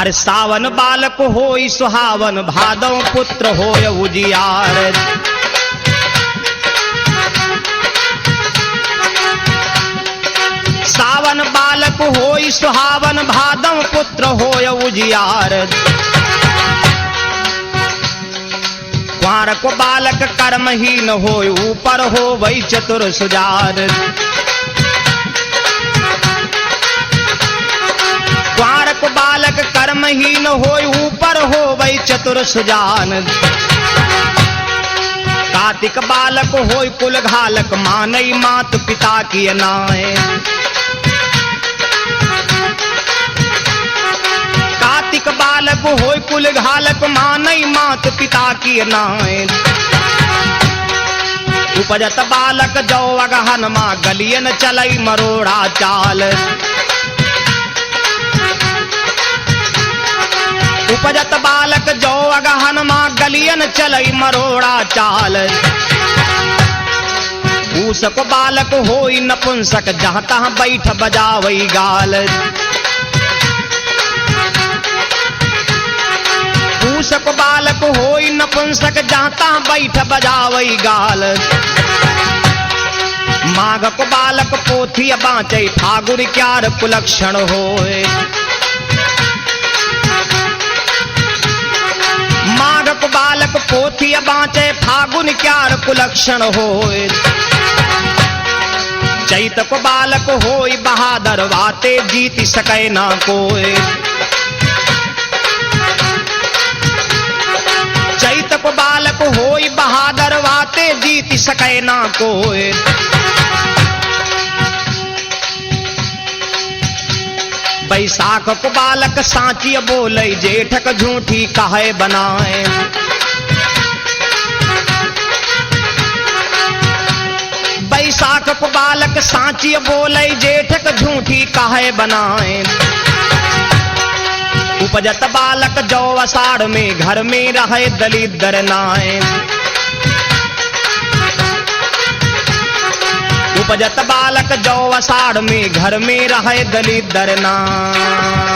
अरे सावन बालक होई सुहावन, भादव पुत्र होय उजियार। सावन बालक होई सुहावन, भादव पुत्र होय उजियार। कुंवर को बालक कर्महीन होय, ऊपर हो वही चतुर सुजार। कुंवर को बालक कर्महीन होय, ऊपर हो वही चतुर सुजान। कार्तिक बालक होय कुल घालक, मानई मात पिता की नाय। कार्तिक बालक होय कुल घालक, मानई मात पिता की नाय। उपजत बालक जौ अगहन माँ, गलियन चलई मरोड़ा चाल। उपजत बालक जौ अगहन माँ, गलियन चलई मरोड़ा चाल। पूसक बालक होई नपुंसक, जहाँ तहाँ बैठ बजावई गाल। पूसक बालक होई नपुंसक, जहाँ तहाँ बैठ बजावई गाल। माघ को बालक पोथी बाँचे, फागुन क्यार कुलक्षण होए। माघ को बालक पोथी बाँचे, फागुन क्यार कुलक्षण होए। चैत को बालक होई बहादुर, वाते जीत सकै ना कोय। चैत को बालक होई बहादुर, वाते जीत सकै ना कोय। बैसाख को बालक साँची बोले, जेठक झूठी काहे बनाए। बैसाख को बालक साँची बोले, जेठक झूठी काहे बनाए। उपजत बालक जौ अषाढ़ में, घर में रहे दलिद्र नाय। उपजत बालक जौ अषाढ़ में, घर में रहे दलिद्र नाय।